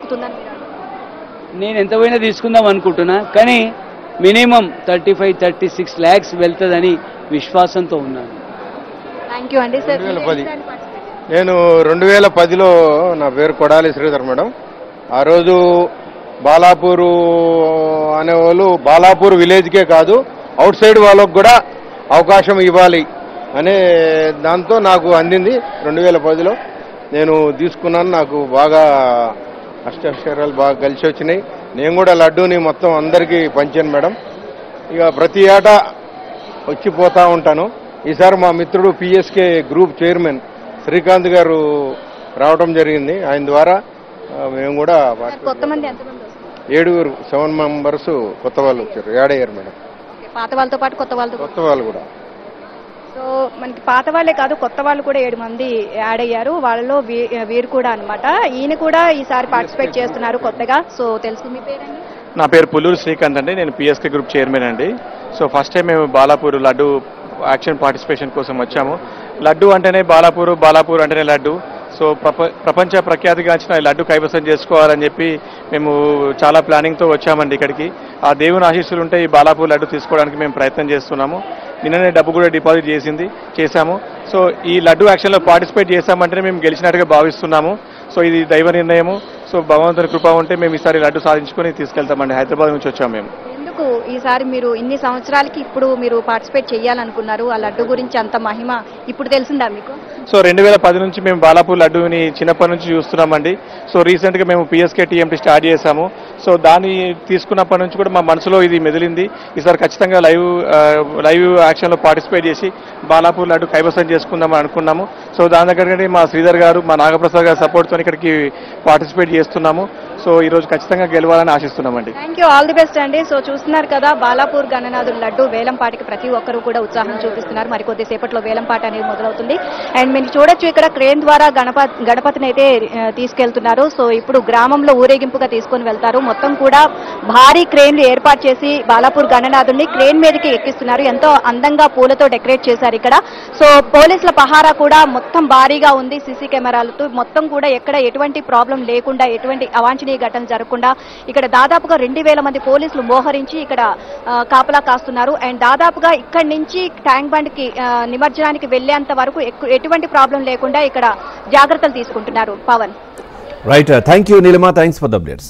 దక్కుతుందని నేను ఎంత పోయినా తీసుకుందాం అనుకుంటున్నా, కానీ మినిమం 35-36 lakhs వెళ్తుందని విశ్వాసంతో ఉన్నాను. థ్యాంక్ యూ అండి సార్. 2010 నేను 2010లో నా పేరు కొడాలి శ్రీధర్ మేడం. ఆ రోజు బాలాపూరు అనేవాళ్ళు బాలాపూర్ విలేజ్కే కాదు అవుట్ సైడ్ వాళ్ళకు కూడా అవకాశం ఇవ్వాలి అనే దాంతో నాకు అందింది. 2010లో నేను తీసుకున్నాను. నాకు బాగా అష్టైశ్వర్యాలు బాగా కలిసి వచ్చినాయి. నేను కూడా లడ్డూని మొత్తం అందరికీ పంచాను మేడం. ఇక ప్రతి ఏటా వచ్చిపోతూ ఉంటాను. ఈసారి మా మిత్రుడు పిఎస్కే గ్రూప్ చైర్మన్ శ్రీకాంత్ గారు రావడం జరిగింది. ఆయన ద్వారా మేము కూడా 7 మెంబర్స్ కొత్త వాళ్ళు వచ్చారు, యాడ్ అయ్యారు మేడం. పాత వాళ్ళతో పాటు కొత్త వాళ్ళు కూడా. సో మనకి పాత వాళ్ళే కాదు కొత్త వాళ్ళు కూడా 7 మంది యాడ్ అయ్యారు. వాళ్ళలో వీరు కూడా అనమాట. ఈయన కూడా ఈసారి పార్టిసిపేట్ చేస్తున్నారు కొత్తగా. సో తెలుసు మీ పేరండి? నా పేరు పుల్లూరు శ్రీకాంత్ అండి. నేను పిఎస్కే గ్రూప్ చైర్మన్ అండి. సో ఫస్ట్ టైం మేము బాలాపూర్ లడ్డు యాక్షన్ పార్టిసిపేషన్ కోసం వచ్చాము. లడ్డు అంటేనే బాలాపూర్ అంటేనే లడ్డు. సో ప్రపంచ ప్రఖ్యాతిగాంచిన లడ్డు కైవసం చేసుకోవాలని చెప్పి మేము చాలా ప్లానింగ్తో వచ్చామండి ఇక్కడికి. ఆ దేవుని ఆశీస్సులు ఉంటే ఈ బాలాపూర్ లడ్డు తీసుకోవడానికి మేము ప్రయత్నం చేస్తున్నాము. నిన్ననే డబ్బు కూడా డిపాజిట్ చేశాము. సో ఈ లడ్డు యాక్షన్లో పార్టిసిపేట్ చేశామంటేనే మేము గెలిచినట్టుగా భావిస్తున్నాము. సో ఇది దైవ నిర్ణయము. సో భగవంతుని కృప ఉంటే మేము ఈసారి లడ్డు సాధించుకొని తీసుకెళ్తామండి. హైదరాబాద్ నుంచి వచ్చాము మేము. ఈసారి మీరు ఇన్ని సంవత్సరాలకి ఇప్పుడు మీరు పార్టిసిపేట్ చేయాలనుకున్నారు. ఆ లడ్డు గురించి అంత మహిమ ఇప్పుడు తెలిసిందా మీకు? సో 2010 నుంచి మేము బాలాపూర్ లడ్డూని చిన్నప్పటి నుంచి చూస్తున్నామండి. సో రీసెంట్గా మేము పిఎస్కే టీఎంటీ స్టార్ట్ చేశాము. సో దాన్ని తీసుకున్నప్పటి నుంచి కూడా మా మనసులో ఇది మెదిలింది. ఈసారి ఖచ్చితంగా లైవ్ యాక్షన్లో పార్టిసిపేట్ చేసి బాలాపూర్ లడ్డు కైవసం చేసుకుందామని అనుకున్నాము. సో దాని దగ్గర మా శ్రీధర్ గారు, మా నాగప్రసాద్ గారు సపోర్ట్తో ఇక్కడికి పార్టిసిపేట్ చేస్తున్నాము. సో ఈరోజు ఖచ్చితంగా గెలవాలని ఆశిస్తున్నామండి. Thank you, all the best అండి. సో చూస్తున్నారు కదా, బాలాపూర్ గణనాథుల లడ్డు వేలంపాటికి ప్రతి ఒక్కరు కూడా ఉత్సాహం చూపిస్తున్నారు. మరి కొద్దిసేపట్లో వేలంపాట అనేది మొదలవుతుంది. అండ్ మీరు చూడొచ్చు ఇక్కడ క్రేన్ ద్వారా గణపతిని అయితే తీసుకెళ్తున్నారు. సో ఇప్పుడు గ్రామంలో ఊరేగింపుగా తీసుకొని వెళ్తారు. మొత్తం కూడా భారీ క్రేన్లు ఏర్పాటు చేసి బాలాపూర్ గణనాథుడిని క్రేన్ మీదకి ఎక్కిస్తున్నారు. ఎంతో అందంగా పూలతో డెకరేట్ చేశారు ఇక్కడ. సో పోలీసుల పహారా కూడా మొత్తం భారీగా ఉంది. సీసీ కెమెరాలతో మొత్తం కూడా ఎక్కడ ఎటువంటి ప్రాబ్లం లేకుండా, ఎటువంటి అవాంఛనీయ ఘటనలు జరగకుండా ఇక్కడ దాదాపుగా 2000 మంది పోలీసులు మోహరించి ఇక్కడ కాపలా కాస్తున్నారు. అండ్ దాదాపుగా ఇక్కడి నుంచి ట్యాంక్ బండ్ కి నిమజ్జనానికి వెళ్లేంత వరకు ఎటువంటి ప్రాబ్లం లేకుండా ఇక్కడ జాగ్రత్తలు తీసుకుంటున్నారు. Pavan, right, thank you Neelima, thanks for the updates.